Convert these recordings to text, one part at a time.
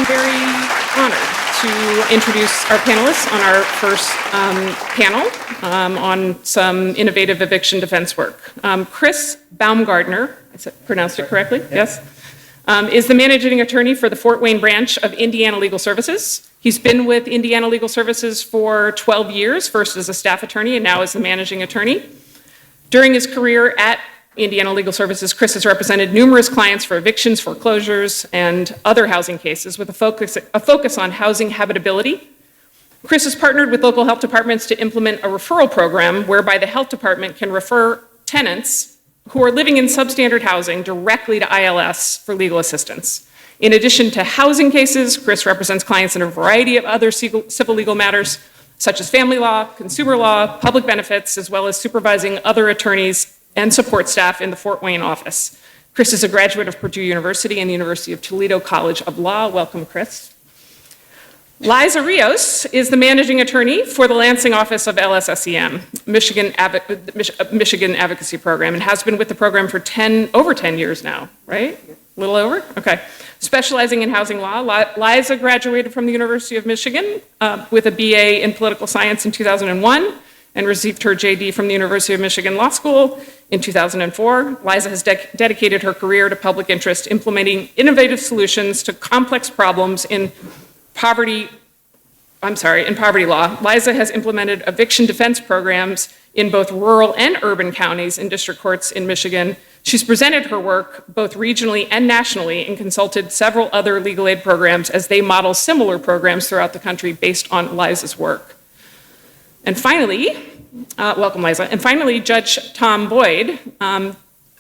very honored to introduce our panelists on our first panel on some innovative eviction defense work. Chris Baumgardner, I pronounced it correctly? Yes? Is the managing attorney for the Fort Wayne branch of Indiana Legal Services. He's been with Indiana Legal Services for 12 years, first as a staff attorney and now as the managing attorney. During his career at Indiana Legal Services, Chris has represented numerous clients for evictions, foreclosures, and other housing cases with a focus on housing habitability. Chris has partnered with local health departments to implement a referral program whereby the health department can refer tenants who are living in substandard housing directly to ILS for legal assistance. In addition to housing cases, Chris represents clients in a variety of other civil legal matters, such as family law, consumer law, public benefits, as well as supervising other attorneys and support staff in the Fort Wayne office. Chris is a graduate of Purdue University and the University of Toledo College of Law. Welcome, Chris. Liza Rios is the managing attorney for the Lansing office of LSSEM, Michigan Advocacy Program, and has been with the program for over 10 years now, right? A little over? Okay. Specializing in housing law, Liza graduated from the University of Michigan with a BA in political science in 2001 and received her JD from the University of Michigan Law School in 2004. Liza has dedicated her career to public interest, implementing innovative solutions to complex problems in poverty law. Liza has implemented eviction defense programs in both rural and urban counties and district courts in Michigan. She's presented her work both regionally and nationally and consulted several other legal aid programs as they model similar programs throughout the country based on Liza's work. And finally, welcome Liza, and finally Judge Tom Boyd.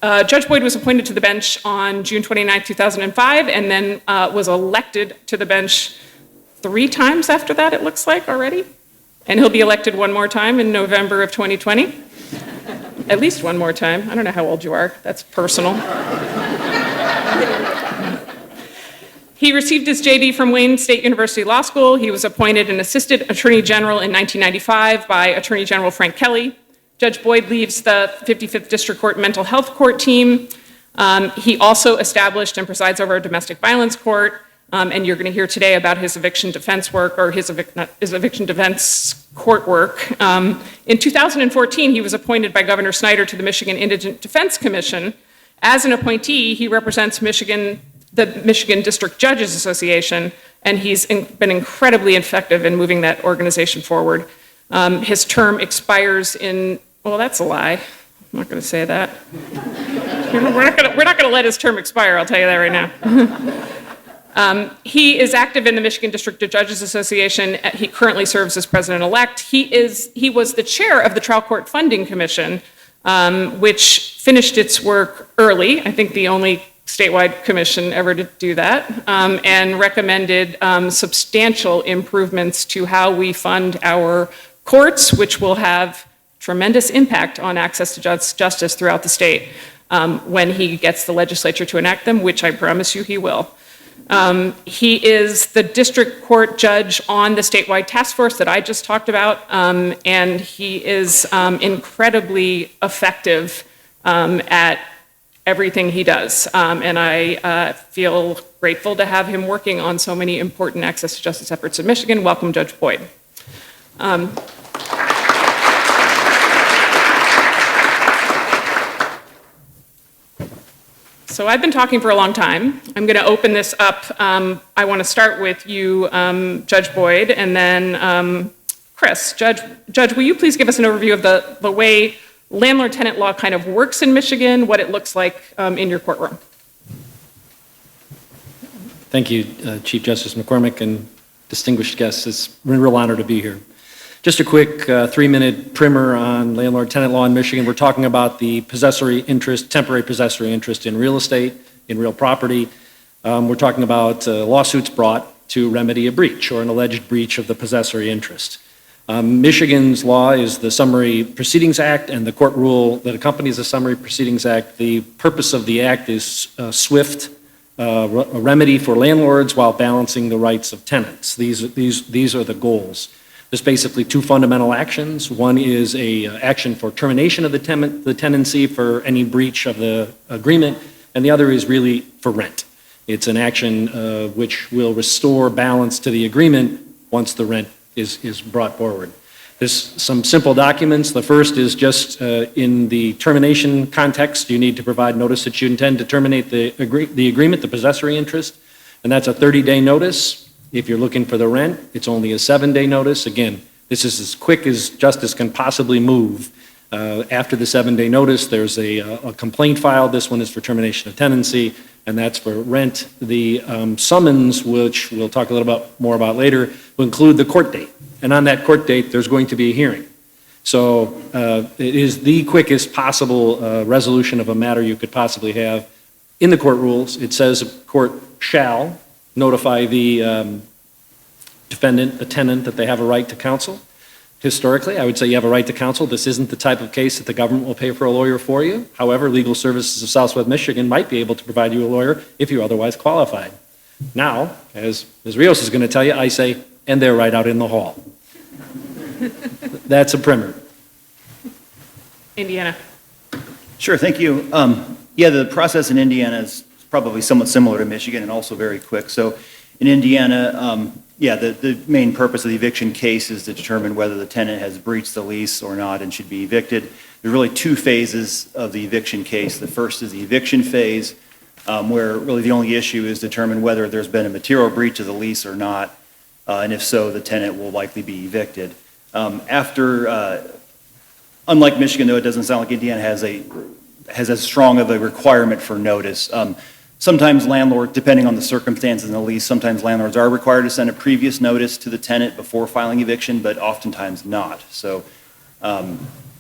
Judge Boyd was appointed to the bench on June 29, 2005, and then was elected to the bench 3 times after that, it looks like already. And he'll be elected one more time in November of 2020. At least one more time. I don't know how old you are. That's personal. He received his JD from Wayne State University Law School. He was appointed an assistant attorney general in 1995 by Attorney General Frank Kelly. Judge Boyd leads the 55th District Court Mental Health Court team. He also established and presides over a domestic violence court. And you're going to hear today about his eviction defense work, or his eviction defense court work. In 2014, he was appointed by Governor Snyder to the Michigan Indigent Defense Commission. As an appointee, he represents the Michigan District Judges Association, and he's been incredibly effective in moving that organization forward. His term expires in, well, that's a lie. I'm not going to say that. We're not going to let his term expire, I'll tell you that right now. He is active in the Michigan District Judges Association. He currently serves as president-elect. He was the chair of the Trial Court Funding Commission, which finished its work early, I think the only statewide commission ever to do that, and recommended substantial improvements to how we fund our courts, which will have tremendous impact on access to justice throughout the state when he gets the legislature to enact them, which I promise you he will. He is the district court judge on the statewide task force that I just talked about, and he is incredibly effective at everything he does. And I feel grateful to have him working on so many important access to justice efforts in Michigan. Welcome, Judge Boyd. So I've been talking for a long time. I'm going to open this up. I want to start with you, Judge Boyd, and then Chris. Judge, will you please give us an overview of the way landlord-tenant law kind of works in Michigan, what it looks like in your courtroom? Thank you, Chief Justice McCormick and distinguished guests. It's a real honor to be here. Just a quick 3-minute primer on landlord-tenant law in Michigan. We're talking about the possessory interest, temporary possessory interest in real estate, in real property. We're talking about lawsuits brought to remedy a breach or an alleged breach of the possessory interest. Michigan's law is the Summary Proceedings Act and the court rule that accompanies the Summary Proceedings Act. The purpose of the act is swift remedy for landlords while balancing the rights of tenants. These are the goals. There's basically 2 fundamental actions. One is a action for termination of the tenancy for any breach of the agreement, and the other is really for rent. It's an action which will restore balance to the agreement once the rent is brought forward. There's some simple documents. The first is just in the termination context, you need to provide notice that you intend to terminate the agreement, the possessory interest, and that's a 30-day notice. If you're looking for the rent, it's only a 7-day notice. Again, this is as quick as justice can possibly move. After the 7-day notice, there's a complaint filed. This one is for termination of tenancy, and that's for rent. The summons, which we'll talk a little bit more about later, will include the court date. And on that court date, there's going to be a hearing. So it is the quickest possible resolution of a matter you could possibly have. In the court rules, it says a court shall notify the defendant, the tenant, that they have a right to counsel. Historically, I would say you have a right to counsel. This isn't the type of case that the government will pay for a lawyer for you. However, Legal Services of Southwest Michigan might be able to provide you a lawyer if you're otherwise qualified. Now, as Ms. Rios is going to tell you, I say, and they're right out in the hall. That's a primer. Indiana. Sure, thank you. Yeah, the process in Indiana is probably somewhat similar to Michigan and also very quick. So in Indiana, the main purpose of the eviction case is to determine whether the tenant has breached the lease or not and should be evicted. There are really two phases of the eviction case. The first is the eviction phase, where really the only issue is determine whether there's been a material breach of the lease or not, and if so, the tenant will likely be evicted. Unlike Michigan, though, it doesn't sound like Indiana has as strong of a requirement for notice. Sometimes landlords, depending on the circumstances in the lease, sometimes landlords are required to send a previous notice to the tenant before filing eviction, but oftentimes not. So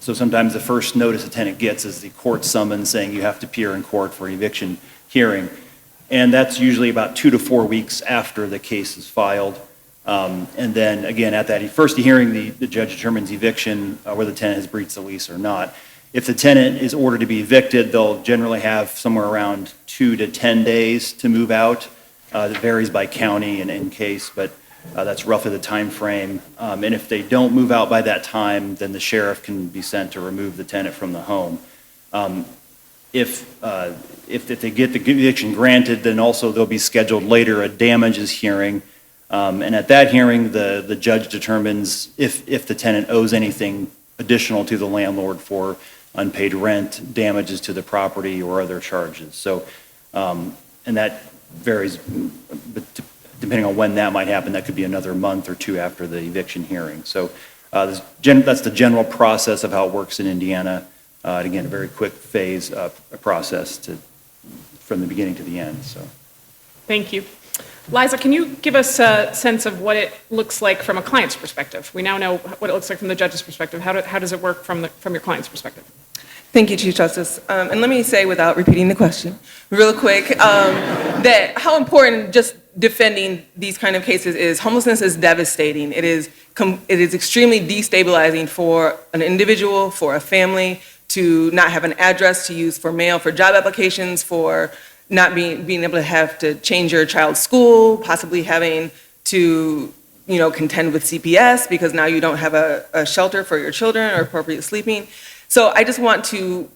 sometimes the first notice a tenant gets is the court summons saying you have to appear in court for an eviction hearing. And that's usually about 2 to 4 weeks after the case is filed. And then again, at that first hearing, the judge determines eviction, whether the tenant has breached the lease or not. If the tenant is ordered to be evicted, they'll generally have somewhere around 2 to 10 days to move out. It varies by county and in case, but that's roughly the time frame. And if they don't move out by that time, then the sheriff can be sent to remove the tenant from the home. If they get the eviction granted, then also there'll be scheduled later a damages hearing. And at that hearing, the judge determines if the tenant owes anything additional to the landlord for unpaid rent, damages to the property, or other charges. So, and that varies, but depending on when that might happen, that could be another month or two after the eviction hearing. So that's the general process of how it works in Indiana. And again, a very quick phase process from the beginning to the end. So, Thank you. Liza, can you give us a sense of what it looks like from a client's perspective? We now know what it looks like from the judge's perspective. How does it work from your client's perspective? Thank you, Chief Justice. And let me say, without repeating the question, real quick, that how important just defending these kind of cases is. Homelessness is devastating. It is extremely destabilizing for an individual, for a family, to not have an address to use for mail, for job applications, for not being able to have to change your child's school, possibly having to, contend with CPS because now you don't have a shelter for your children or appropriate sleeping. So I just want to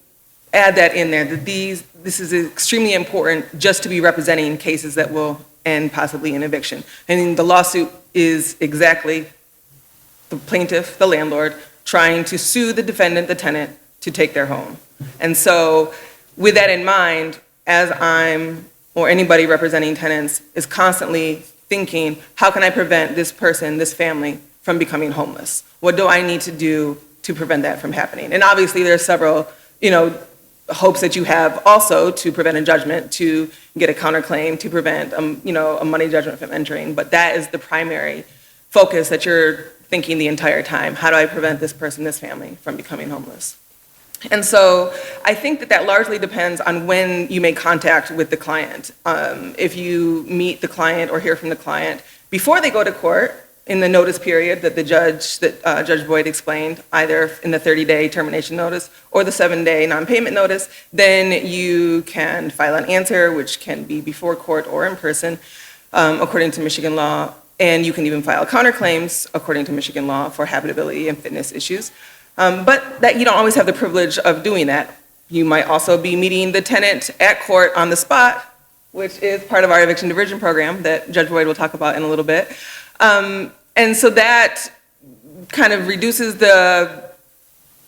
add that in there, that this is extremely important just to be representing cases that will end possibly in eviction. I mean, the lawsuit is exactly the plaintiff, the landlord, trying to sue the defendant, the tenant, to take their home. And so with that in mind, as I'm, or anybody representing tenants, is constantly thinking, how can I prevent this person, this family, from becoming homeless? What do I need to do to prevent that from happening? And obviously there's several, hopes that you have also to prevent a judgment, to get a counterclaim, to prevent, a money judgment from entering. But that is the primary focus that you're thinking the entire time. How do I prevent this person, this family, from becoming homeless? And so I think that largely depends on when you make contact with the client. If you meet the client or hear from the client before they go to court, in the notice period that Judge Boyd explained, either in the 30-day termination notice or the 7-day non-payment notice, then you can file an answer, which can be before court or in person, according to Michigan law. And you can even file counterclaims, according to Michigan law, for habitability and fitness issues. But that you don't always have the privilege of doing that. You might also be meeting the tenant at court on the spot which is part of our eviction diversion program that Judge Boyd will talk about in a little bit. And so that kind of reduces the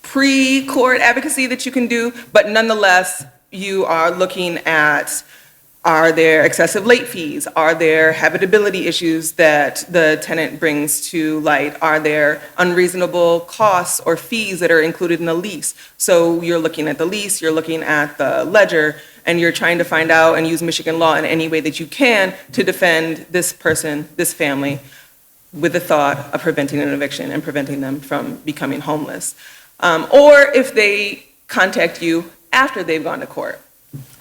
pre-court advocacy that you can do, but nonetheless, you are looking at, are there excessive late fees? Are there habitability issues that the tenant brings to light? Are there unreasonable costs or fees that are included in the lease? So you're looking at the lease, you're looking at the ledger, and you're trying to find out and use Michigan law in any way that you can to defend this person, this family, with the thought of preventing an eviction and preventing them from becoming homeless. Or if they contact you after they've gone to court,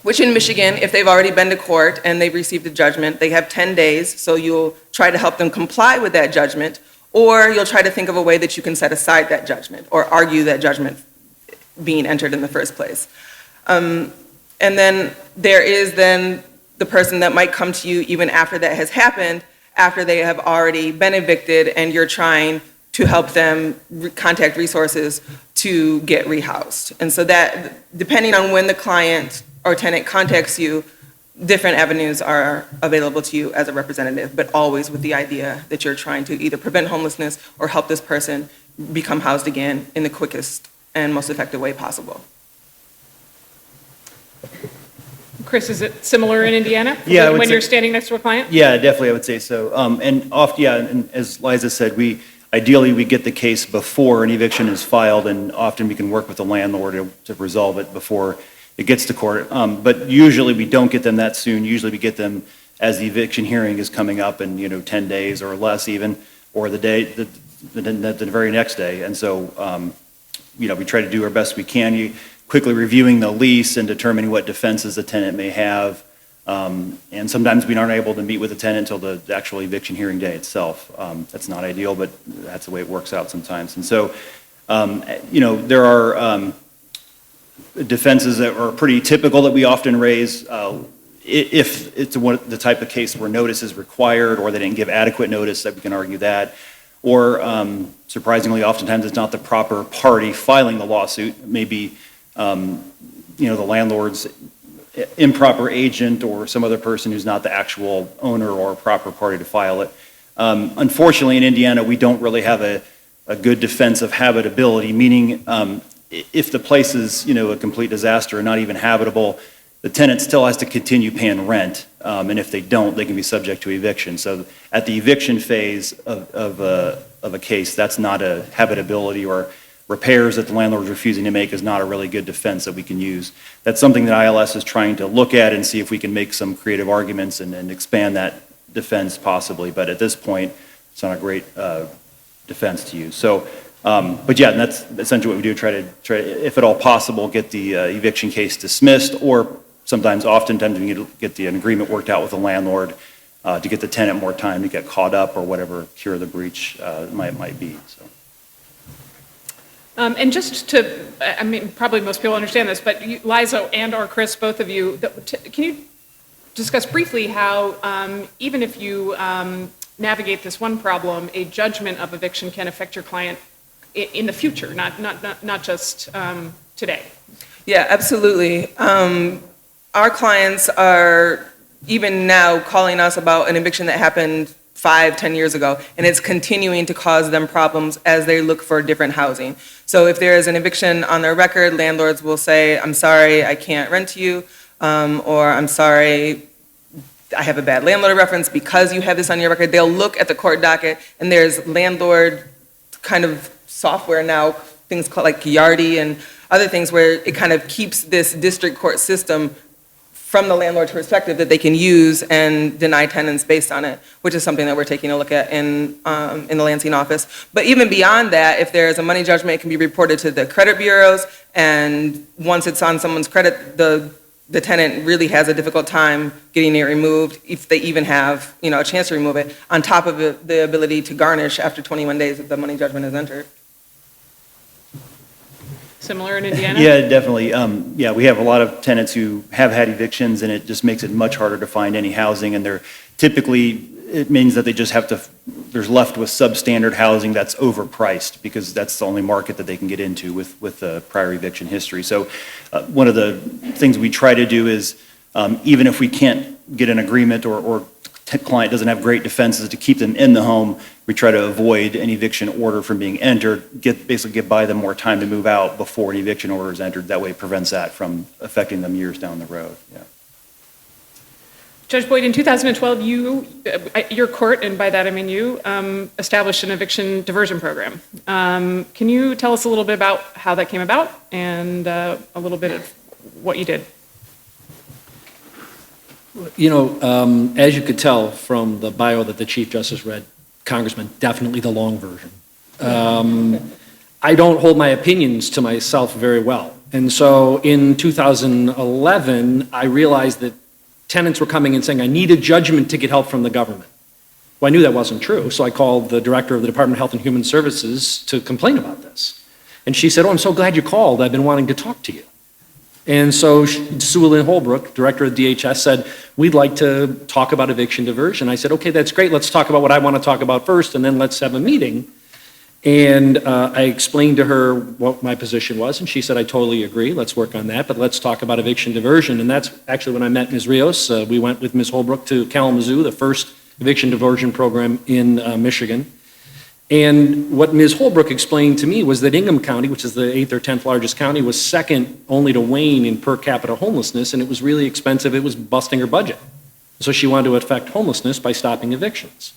which in Michigan, if they've already been to court and they've received a judgment, they have 10 days, so you'll try to help them comply with that judgment, or you'll try to think of a way that you can set aside that judgment or argue that judgment being entered in the first place. And then there is then the person that might come to you even after that has happened, after they have already been evicted, and you're trying to help them contact resources to get rehoused. And so that, depending on when the client or tenant contacts you, different avenues are available to you as a representative, but always with the idea that you're trying to either prevent homelessness or help this person become housed again in the quickest and most effective way possible. Chris, is it similar in Indiana? Yeah, I would When say- you're standing next to a client? Yeah, definitely, I would say so. And as Liza said, ideally, we get the case before an eviction is filed, and often we can work with the landlord to resolve it before it gets to court. But usually, we don't get them that soon. Usually, we get them as the eviction hearing is coming up in, 10 days or less even, or the very next day. And so, we try to do our best we can. Quickly reviewing the lease and determining what defenses the tenant may have. And sometimes we aren't able to meet with the tenant until the actual eviction hearing day itself. That's not ideal, but that's the way it works out sometimes. And so, there are defenses that are pretty typical that we often raise. If it's the type of case where notice is required or they didn't give adequate notice, that we can argue that. Or surprisingly, oftentimes it's not the proper party filing the lawsuit. Maybe the landlord's improper agent or some other person who's not the actual owner or proper party to file it. Unfortunately, in Indiana, we don't really have a good defense of habitability, meaning if the place is, a complete disaster and not even habitable, the tenant still has to continue paying rent, and if they don't, they can be subject to eviction. So at the eviction phase of a case, that's not a habitability, or repairs that the landlord is refusing to make is not a really good defense that we can use. That's something that ILS is trying to look at and see if we can make some creative arguments and expand that defense possibly, but at this point, it's not a great defense to use. So, but yeah, and that's essentially what we do, try to, if at all possible, get the eviction case dismissed, or oftentimes we need to get an agreement worked out with the landlord to get the tenant more time to get caught up or whatever cure the breach might be, so. And just to, probably most people understand this, but Liza and/or Chris, both of you, can you discuss briefly how, even if you navigate this one problem, a judgment of eviction can affect your client in the future, not just today? Yeah, absolutely. Our clients are even now calling us about an eviction that happened 5-10 years ago, and it's continuing to cause them problems as they look for different housing. So if there is an eviction on their record, landlords will say, I'm sorry, I can't rent to you, or I'm sorry, I have a bad landlord reference because you have this on your record. They'll look at the court docket, and there's landlord kind of software now, things called like Yardi and other things, where it kind of keeps this district court system from the landlord's perspective that they can use and deny tenants based on it, which is something that we're taking a look at in the Lansing office. But even beyond that, if there's a money judgment, it can be reported to the credit bureaus, and once it's on someone's credit, the tenant really has a difficult time getting it removed, if they even have a chance to remove it, on top of the ability to garnish after 21 days if the money judgment is entered. Similar in Indiana? Yeah, definitely. Yeah, we have a lot of tenants who have had evictions, and it just makes it much harder to find any housing, and it means that they just they're left with substandard housing that's overpriced, because that's the only market that they can get into with the prior eviction history. So one of the things we try to do is, even if we can't get an agreement or client doesn't have great defenses to keep them in the home, we try to avoid an eviction order from being entered, basically give by them more time to move out before an eviction order is entered. That way it prevents that from affecting them years down the road. Yeah. Judge Boyd, in 2012, your court, and by that I mean you, established an eviction diversion program. Can you tell us a little bit about how that came about and a little bit of what you did? You know, as you could tell from the bio that the Chief Justice read, Congressman, definitely the long version. I don't hold my opinions to myself very well. And so in 2011, I realized that tenants were coming and saying, I need a judgment to get help from the government. Well, I knew that wasn't true, so I called the director of the Department of Health and Human Services to complain about this. And she said, oh, I'm so glad you called. I've been wanting to talk to you. And so Sue Lynn Holbrook, director of DHS, said, we'd like to talk about eviction diversion. I said, okay, that's great. Let's talk about what I want to talk about first, and then let's have a meeting. And I explained to her what my position was, and she said, I totally agree. Let's work on that, but let's talk about eviction diversion. And that's actually when I met Ms. Rios. We went with Ms. Holbrook to Kalamazoo, the first eviction diversion program in Michigan. And what Ms. Holbrook explained to me was that Ingham County, which is the 8th or 10th largest county, was second only to Wayne in per capita homelessness, and it was really expensive. It was busting her budget. So she wanted to affect homelessness by stopping evictions.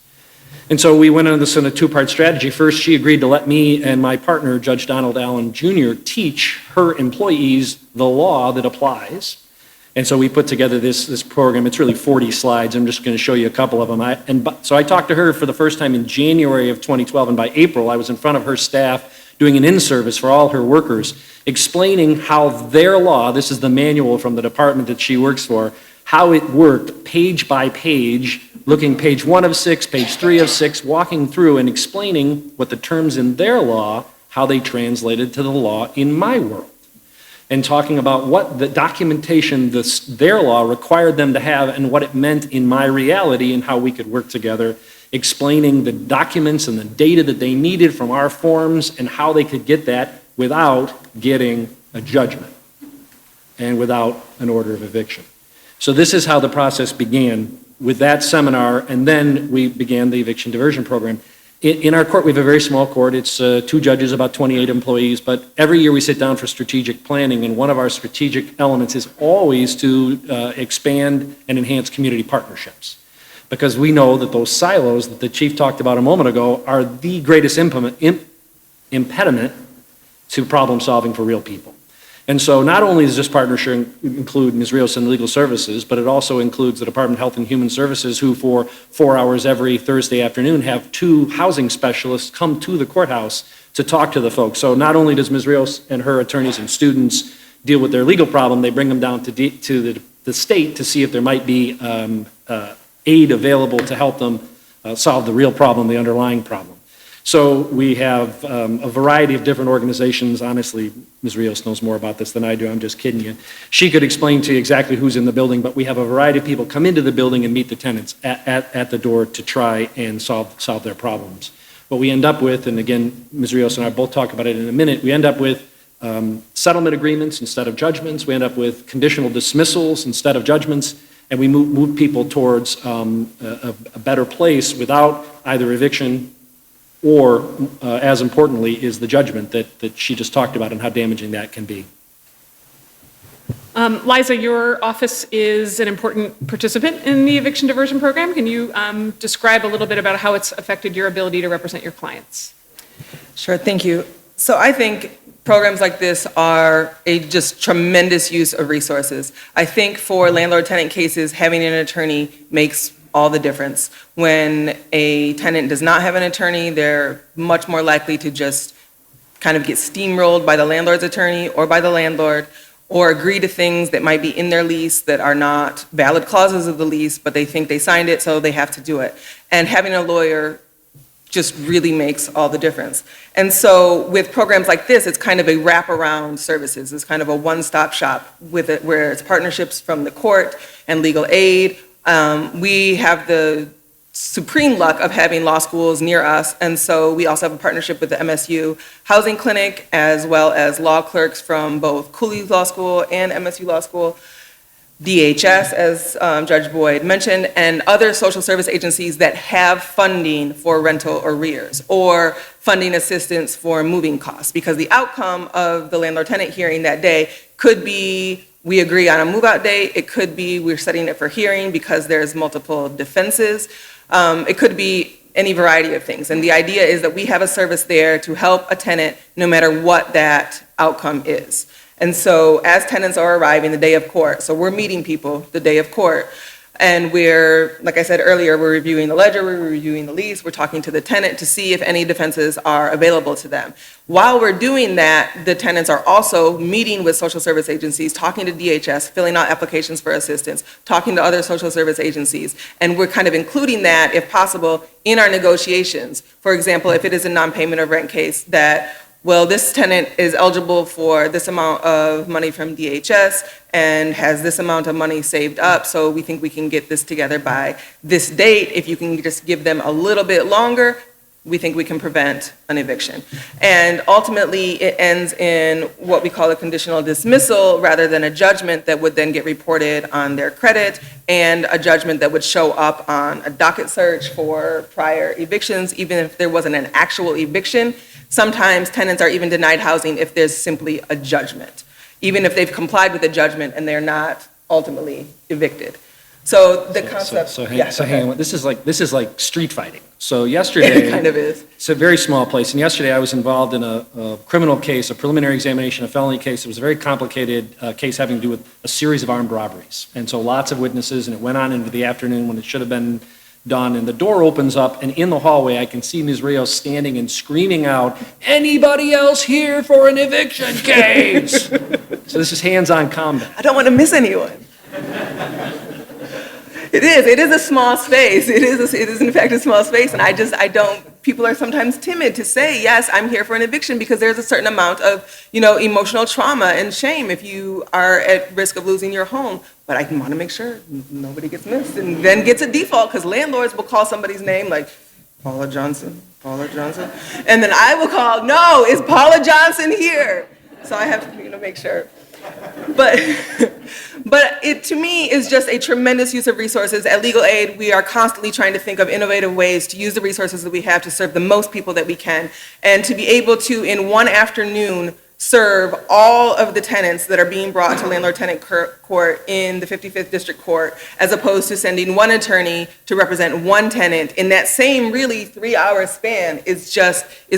And so we went on this in a two-part strategy. First, she agreed to let me and my partner, Judge Donald Allen Jr., teach her employees the law that applies. And so we put together this program. It's really 40 slides. I'm just going to show you a couple of them. So I talked to her for the first time in January of 2012, and by April, I was in front of her staff doing an in-service for all her workers, explaining how their law, this is the manual from the department that she works for, how it worked page by page, looking page 1 of 6, page 3 of 6, walking through and explaining what the terms in their law, how they translated to the law in my world. And talking about what the documentation their law required them to have and what it meant in my reality and how we could work together, explaining the documents and the data that they needed from our forms and how they could get that without getting a judgment and without an order of eviction. So this is how the process began with that seminar, and then we began the eviction diversion program. In our court, we have a very small court. It's 2 judges, about 28 employees, but every year we sit down for strategic planning, and one of our strategic elements is always to expand and enhance community partnerships. Because we know that those silos that the chief talked about a moment ago are the greatest impediment to problem solving for real people. And so not only does this partnership include Ms. Rios and Legal Services, but it also includes the Department of Health and Human Services, who for 4 hours every Thursday afternoon have 2 housing specialists come to the courthouse to talk to the folks. So not only does Ms. Rios and her attorneys and students deal with their legal problem, they bring them down to the state to see if there might be aid available to help them solve the real problem, the underlying problem. So we have a variety of different organizations. Honestly, Ms. Rios knows more about this than I do. I'm just kidding you. She could explain to you exactly who's in the building, but we have a variety of people come into the building and meet the tenants at the door to try and solve their problems. What we end up with, and again, Ms. Rios and I both talk about it in a minute, we end up with settlement agreements instead of judgments. We end up with conditional dismissals instead of judgments, and we move people towards a better place without either eviction or, as importantly, is the judgment that she just talked about and how damaging that can be. Liza, your office is an important participant in the eviction diversion program. Can you describe a little bit about how it's affected your ability to represent your clients? Sure, thank you. So I think programs like this are a just tremendous use of resources. I think for landlord-tenant cases, having an attorney makes all the difference. When a tenant does not have an attorney, they're much more likely to just kind of get steamrolled by the landlord's attorney or by the landlord, or agree to things that might be in their lease that are not valid clauses of the lease, but they think they signed it, so they have to do it. And having a lawyer just really makes all the difference. And so with programs like this, it's kind of a wraparound services. It's kind of a one-stop shop with it, where it's partnerships from the court and legal aid. We have the supreme luck of having law schools near us, and so we also have a partnership with the MSU Housing Clinic, as well as law clerks from both Cooley Law School and MSU Law School. DHS, as Judge Boyd mentioned, and other social service agencies that have funding for rental arrears or funding assistance for moving costs. Because the outcome of the landlord-tenant hearing that day could be we agree on a move-out date. It could be we're setting it for hearing because there's multiple defenses. It could be any variety of things. And the idea is that we have a service there to help a tenant no matter what that outcome is. And so as tenants are arriving the day of court, so we're meeting people the day of court, and we're, like I said earlier, we're reviewing the ledger, we're reviewing the lease, we're talking to the tenant to see if any defenses are available to them. While we're doing that, the tenants are also meeting with social service agencies, talking to DHS, filling out applications for assistance, talking to other social service agencies, and we're kind of including that, if possible, in our negotiations. For example, if it is a non-payment of rent case that, well, this tenant is eligible for this amount of money from DHS and has this amount of money saved up, so we think we can get this together by this date. If you can just give them a little bit longer, we think we can prevent an eviction. And ultimately, it ends in what we call a conditional dismissal rather than a judgment that would then get reported on their credit, and a judgment that would show up on a docket search for prior evictions, even if there wasn't an actual eviction. Sometimes tenants are even denied housing if there's simply a judgment, even if they've complied with the judgment and they're not ultimately evicted. So the concept. So yeah, hang on. This is like street fighting. So yesterday. It kind of is. It's a very small place. And yesterday I was involved in a criminal case, a preliminary examination, a felony case. It was a very complicated case having to do with a series of armed robberies. And so lots of witnesses, and it went on into the afternoon when it should have been done. And the door opens up, and in the hallway I can see Ms. Rios standing and screaming out, "Anybody else here for an eviction case?" So this is hands-on combat. I don't want to miss anyone. It is a small space. It is in fact a small space, and people are sometimes timid to say, yes, I'm here for an eviction, because there's a certain amount of, emotional trauma and shame if you are at risk of losing your home. But I want to make sure nobody gets missed and then gets a default, because landlords will call somebody's name like Paula Johnson, and then I will call, no, is Paula Johnson here? So I have to, make sure. But it, to me, is just a tremendous use of resources. At Legal Aid, we are constantly trying to think of innovative ways to use the resources that we have to serve the most people that we can, and to be able to, in one afternoon, serve all of the tenants that are being brought to landlord-tenant court in the 55th District Court, as opposed to sending one attorney to represent one tenant in that same really 3-hour span is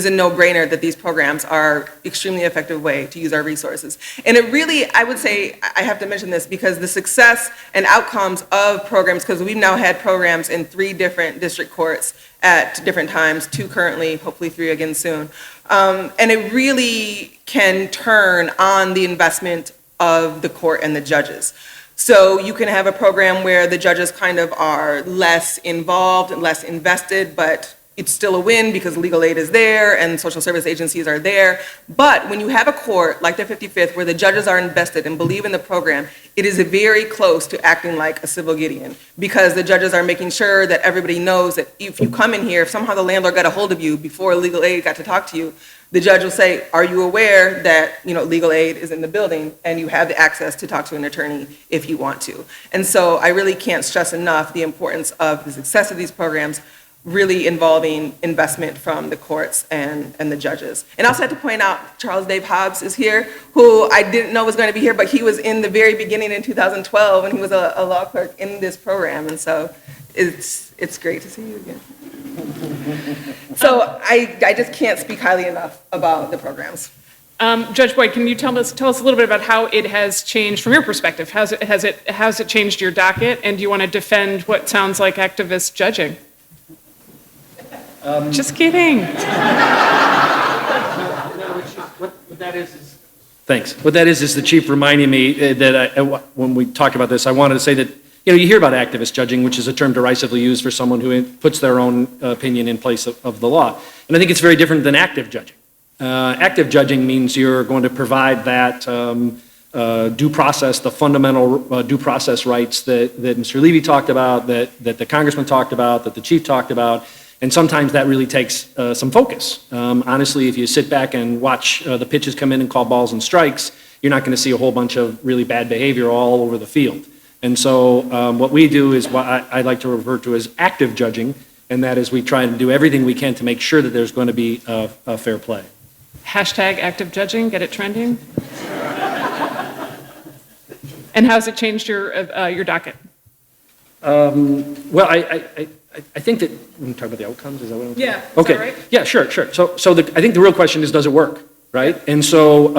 a no-brainer that these programs are extremely effective way to use our resources. And it really, I would say, I have to mention this because the success and outcomes of programs, because we've now had programs in 3 different district courts at different times, 2 currently, hopefully 3 again soon. And it really can turn on the investment of the court and the judges. So you can have a program where the judges kind of are less involved and less invested, but it's still a win because legal aid is there and social service agencies are there. But when you have a court like the 55th where the judges are invested and believe in the program, it is very close to acting like a civil Gideon, because the judges are making sure that everybody knows that if you come in here, if somehow the landlord got a hold of you before legal aid got to talk to you, the judge will say, are you aware that legal aid is in the building and you have the access to talk to an attorney if you want to? And so I really can't stress enough the importance of the success of these programs, really involving investment from the courts and the judges. And I also have to point out, Charles Dave Hobbs is here, who I didn't know was going to be here, but he was in the very beginning in 2012, and he was a law clerk in this program, and so it's great to see you again. So I just can't speak highly enough about the programs. Judge Boyd, can you tell us a little bit about how it has changed from your perspective? Has it changed your docket, and do you want to defend what sounds like activist judging? Just kidding. Thanks. What that is the chief reminding me that when we talked about this, I wanted to say that, you hear about activist judging, which is a term derisively used for someone who puts their own opinion in place of the law. And I think it's very different than active judging. Active judging means you're going to provide that due process, the fundamental due process rights that Mr. Levy talked about, that the congressman talked about, that the chief talked about. And sometimes that really takes some focus. Honestly, if you sit back and watch the pitches come in and call balls and strikes, you're not going to see a whole bunch of really bad behavior all over the field. And so what we do is what I like to refer to as active judging, and that is we try and do everything we can to make sure that there's going to be a fair play. Hashtag active judging, get it trending. And how's it changed your docket? Well, I think that, we can talk about the outcomes, is that what I'm saying? Yeah, is that Okay, right? yeah, sure. So I think the real question is, does it work, right? And so,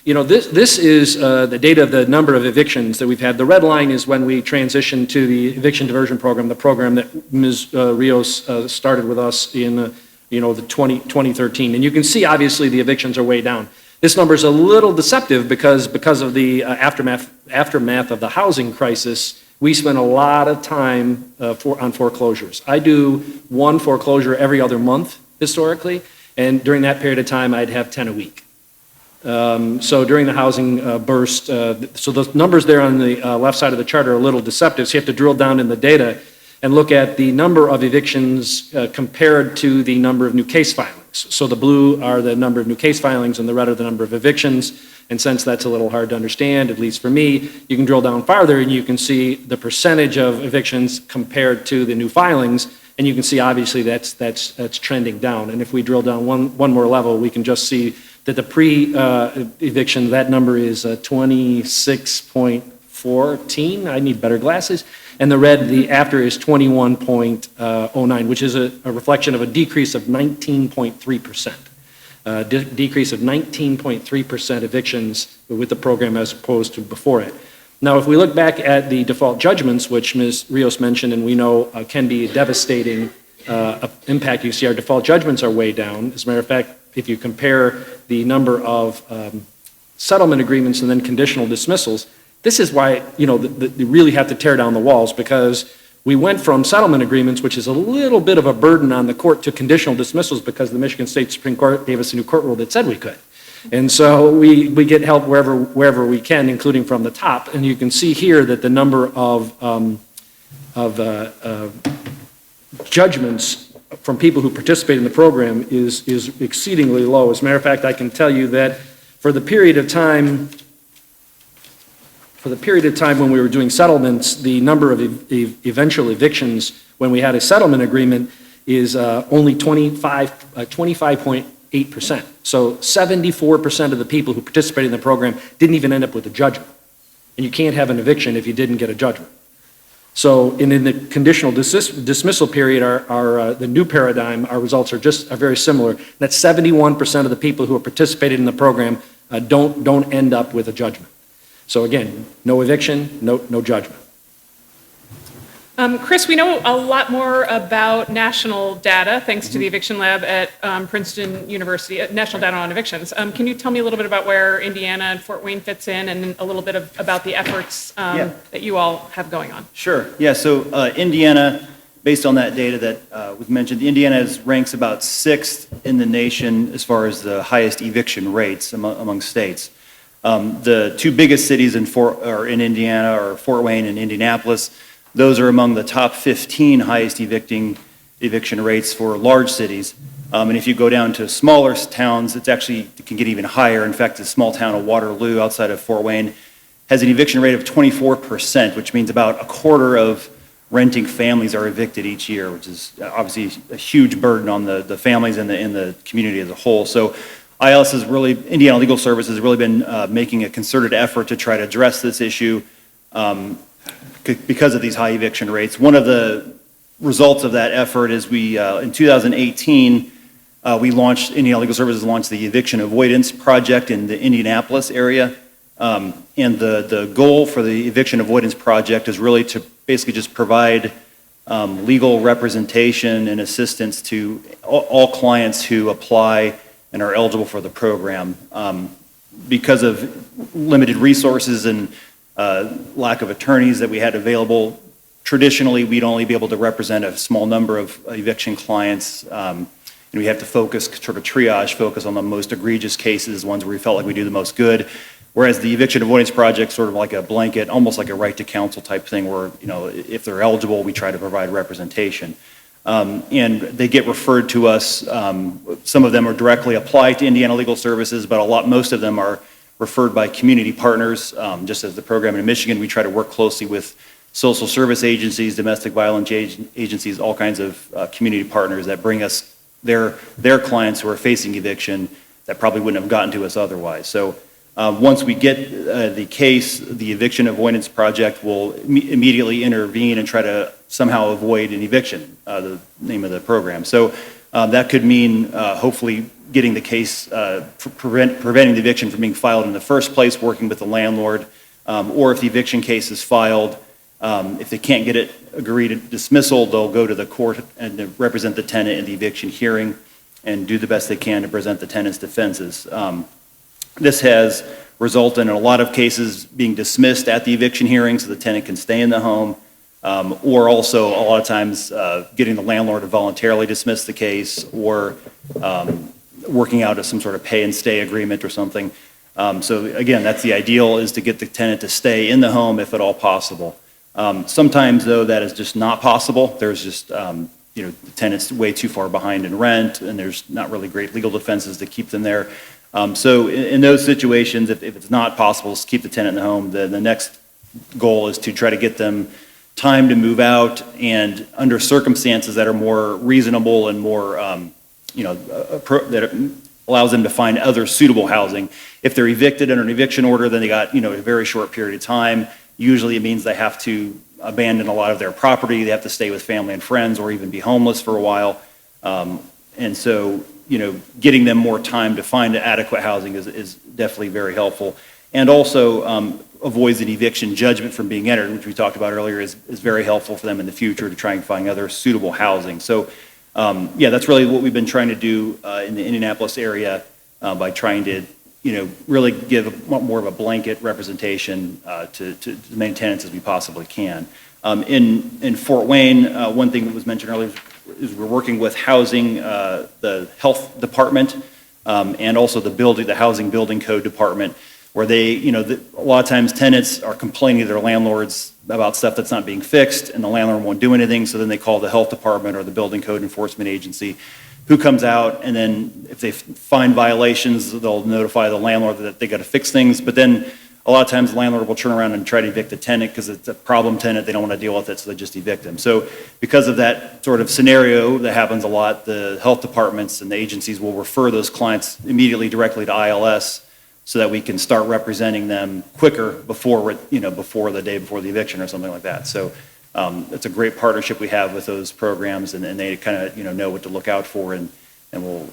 this is the data of the number of evictions that we've had. The red line is when we transitioned to the eviction diversion program, the program that Ms. Rios started with us in, the 2013. And you can see, obviously, the evictions are way down. This number is a little deceptive because of the aftermath of the housing crisis. We spent a lot of time on foreclosures. I do one foreclosure every other month historically, and during that period of time, I'd have 10 a week. So during the housing burst, so the numbers there on the left side of the chart are a little deceptive, so you have to drill down in the data and look at the number of evictions compared to the number of new case filings. So the blue are the number of new case filings and the red are the number of evictions. And since that's a little hard to understand, at least for me, you can drill down farther and you can see the percentage of evictions compared to the new filings. And you can see obviously that's trending down. And if we drill down one more level, we can just see that the pre-eviction, that number is 26.14. I need better glasses. And the red, the after, is 21.09, which is a reflection of a decrease of 19.3%. Decrease of 19.3% evictions with the program as opposed to before it. Now, if we look back at the default judgments, which Ms. Rios mentioned and we know can be a devastating impact, you see our default judgments are way down. As a matter of fact, if you compare the number of settlement agreements and then conditional dismissals, this is why, you really have to tear down the walls, because we went from settlement agreements, which is a little bit of a burden on the court, to conditional dismissals because the Michigan State Supreme Court gave us a new court rule that said we could. And so we get help wherever we can, including from the top. And you can see here that the number of judgments from people who participate in the program is exceedingly low. As a matter of fact, I can tell you that for the period of time when we were doing settlements, the number of eventual evictions when we had a settlement agreement is only 25.8%. So 74% of the people who participated in the program didn't even end up with a judgment. And you can't have an eviction if you didn't get a judgment. So in the conditional dismissal period, the new paradigm, our results are very similar. That 71% of the people who have participated in the program don't end up with a judgment. So again, no eviction, no judgment. Chris, we know a lot more about national data, thanks to the Eviction Lab at Princeton University, national data on evictions. Can you tell me a little bit about where Indiana and Fort Wayne fits in, and a little bit about the efforts that you all have going on? Sure. Yeah, so Indiana, based on that data that we've mentioned, Indiana ranks about 6th in the nation as far as the highest eviction rates among states. The two biggest cities in Indiana are Fort Wayne and Indianapolis. Those are among the top 15 highest eviction rates for large cities. And if you go down to smaller towns, it can get even higher. In fact, the small town of Waterloo outside of Fort Wayne has an eviction rate of 24%, which means about a quarter of renting families are evicted each year, which is obviously a huge burden on the families and the community as a whole. So Indiana Legal Services has really been making a concerted effort to try to address this issue because of these high eviction rates. One of the results of that effort is in 2018, Indiana Legal Services launched the Eviction Avoidance Project in the Indianapolis area. And the goal for the Eviction Avoidance Project is really to basically just provide legal representation and assistance to all clients who apply and are eligible for the program. Because of limited resources and lack of attorneys that we had available, traditionally we'd only be able to represent a small number of eviction clients, and we have to focus on the most egregious cases, ones where we felt like we do the most good. Whereas the Eviction Avoidance Project, sort of like a blanket, almost like a right to counsel type thing, where if they're eligible, we try to provide representation. And they get referred to us. Some of them are directly applied to Indiana Legal Services, but most of them are referred by community partners. Just as the program in Michigan, we try to work closely with social service agencies, domestic violence agencies, all kinds of community partners that bring us their clients who are facing eviction that probably wouldn't have gotten to us otherwise. So once we get the case, the Eviction Avoidance Project will immediately intervene and try to somehow avoid an eviction, the name of the program. So that could mean hopefully getting the case, preventing the eviction from being filed in the first place, working with the landlord, or if the eviction case is filed, if they can't get it agreed dismissal, they'll go to the court and represent the tenant in the eviction hearing and do the best they can to present the tenant's defenses. This has resulted in a lot of cases being dismissed at the eviction hearing so the tenant can stay in the home, or also a lot of times getting the landlord to voluntarily dismiss the case, or working out some sort of pay and stay agreement or something. So again, that's the ideal, is to get the tenant to stay in the home if at all possible. Sometimes, though, that is just not possible. There's just, the tenant's way too far behind in rent, and there's not really great legal defenses to keep them there. So in those situations, if it's not possible to keep the tenant in the home, the next goal is to try to get them time to move out, and under circumstances that are more reasonable and more, that allows them to find other suitable housing. If they're evicted under an eviction order, then they got, a very short period of time. Usually it means they have to abandon a lot of their property. They have to stay with family and friends, or even be homeless for a while. And so, getting them more time to find adequate housing is definitely very helpful. And also avoids an eviction judgment from being entered, which we talked about earlier, is very helpful for them in the future to try and find other suitable housing. So, that's really what we've been trying to do in the Indianapolis area by trying to really give more of a blanket representation to as many tenants as we possibly can. In Fort Wayne, one thing that was mentioned earlier is we're working with housing, the health department, and also the housing building code department, where they, a lot of times tenants are complaining to their landlords about stuff that's not being fixed, and the landlord won't do anything, so then they call the health department or the building code enforcement agency, who comes out, and then if they find violations, they'll notify the landlord that they got to fix things. But then a lot of times the landlord will turn around and try to evict the tenant because it's a problem tenant. They don't want to deal with it, so they just evict them. So because of that sort of scenario that happens a lot, the health departments and the agencies will refer those clients immediately directly to ILS so that we can start representing them quicker before the day before the eviction or something like that. So it's a great partnership we have with those programs, and they kind of know what to look out for, and we'll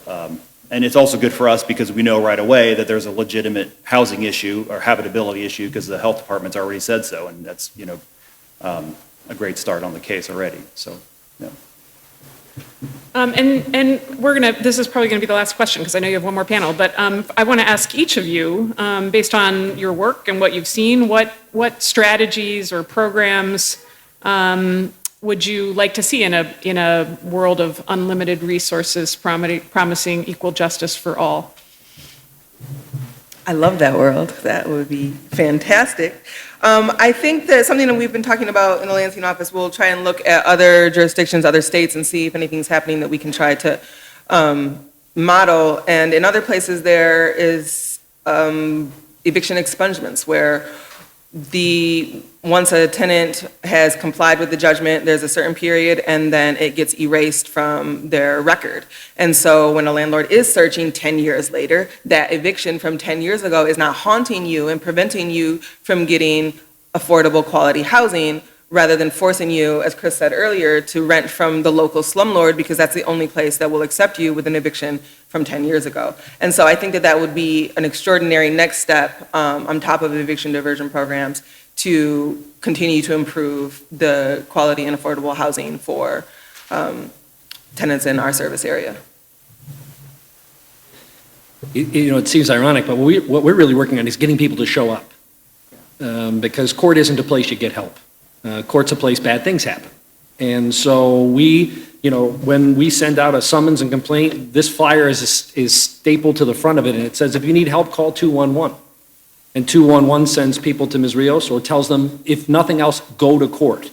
and it's also good for us because we know right away that there's a legitimate housing issue or habitability issue because the health department's already said so, and that's a great start on the case already. So yeah. And this is probably gonna be the last question because I know you have one more panel, but I want to ask each of you, based on your work and what you've seen, what strategies or programs would you like to see in a world of unlimited resources promising equal justice for all? I love that world. That would be fantastic. I think that something that we've been talking about in the Lansing office, we'll try and look at other jurisdictions, other states, and see if anything's happening that we can try to model. And in other places, there is eviction expungements, where once a tenant has complied with the judgment, there's a certain period, and then it gets erased from their record. And so when a landlord is searching 10 years later, that eviction from 10 years ago is not haunting you and preventing you from getting affordable quality housing, rather than forcing you, as Chris said earlier, to rent from the local slumlord because that's the only place that will accept you with an eviction from 10 years ago. And so I think that would be an extraordinary next step on top of eviction diversion programs to continue to improve the quality and affordable housing for tenants in our service area. It seems ironic, but what we're really working on is getting people to show up. Because court isn't a place you get help. Court's a place bad things happen. And so when we send out a summons and complaint, this flyer is stapled to the front of it, and it says, if you need help, call 211. And 211 sends people to Ms. Rios, or tells them, if nothing else, go to court.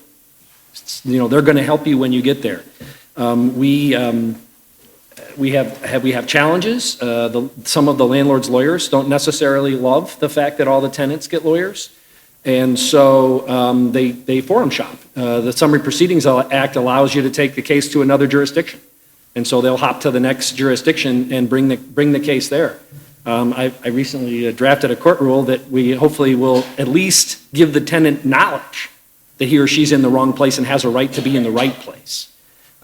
They're going to help you when you get there. we have challenges. Some of the landlord's lawyers don't necessarily love the fact that all the tenants get lawyers. And so they forum shop. The Summary Proceedings Act allows you to take the case to another jurisdiction. And so they'll hop to the next jurisdiction and bring the case there. I recently drafted a court rule that we hopefully will at least give the tenant knowledge that he or she's in the wrong place and has a right to be in the right place.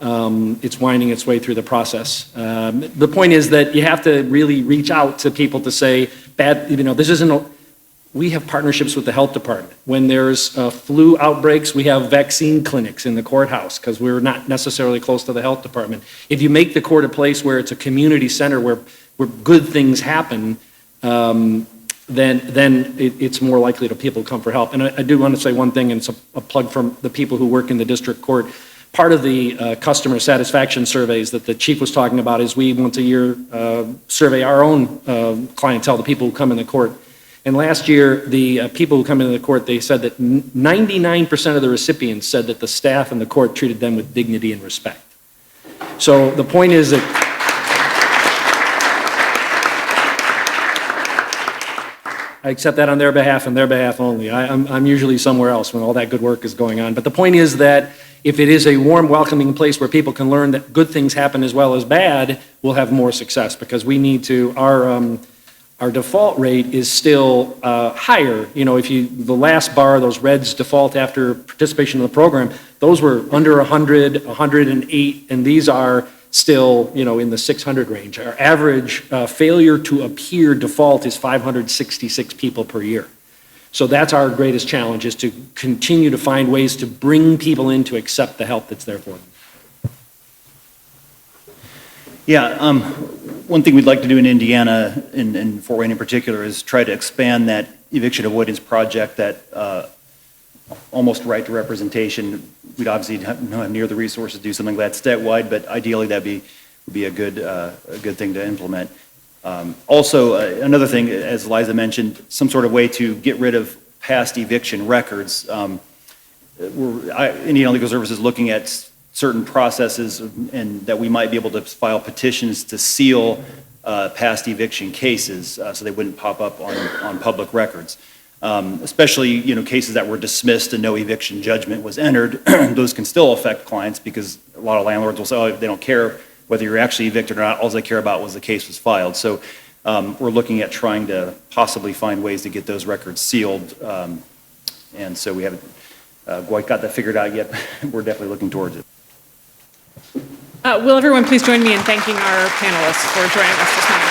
It's winding its way through the process. The point is that you have to really reach out to people to say, this isn't we have partnerships with the health department. When there's flu outbreaks, we have vaccine clinics in the courthouse because we're not necessarily close to the health department. If you make the court a place where it's a community center where good things happen, then it's more likely that people come for help. And I do want to say one thing, and it's a plug from the people who work in the district court. Part of the customer satisfaction surveys that the chief was talking about is we once a year survey our own clientele, the people who come in the court. And last year, the people who come into the court, they said that 99% of the recipients said that the staff in the court treated them with dignity and respect. So the point is that I accept that on their behalf and their behalf only. I'm usually somewhere else when all that good work is going on. But the point is that if it is a warm, welcoming place where people can learn that good things happen as well as bad, we'll have more success because we need to, our default rate is still higher. You know, the last bar, those reds default after participation in the program, those were under 100, 108, and these are still, in the 600 range. Our average failure to appear default is 566 people per year. So that's our greatest challenge, is to continue to find ways to bring people in to accept the help that's there for them. Yeah, one thing we'd like to do in Indiana, in Fort Wayne in particular, is try to expand that eviction avoidance project, that almost right to representation. We'd obviously have near the resources to do something like that statewide, but ideally would be a good thing to implement. Also, another thing, as Liza mentioned, some sort of way to get rid of past eviction records. Indiana Legal Services is looking at certain processes and that we might be able to file petitions to seal past eviction cases so they wouldn't pop up on public records. Especially, cases that were dismissed and no eviction judgment was entered. Those can still affect clients because a lot of landlords will say, oh, they don't care whether you're actually evicted or not. All they care about was the case was filed. So we're looking at trying to possibly find ways to get those records sealed. And so we haven't quite got that figured out yet. We're definitely looking towards it. Will everyone please join me in thanking our panelists for joining us this morning?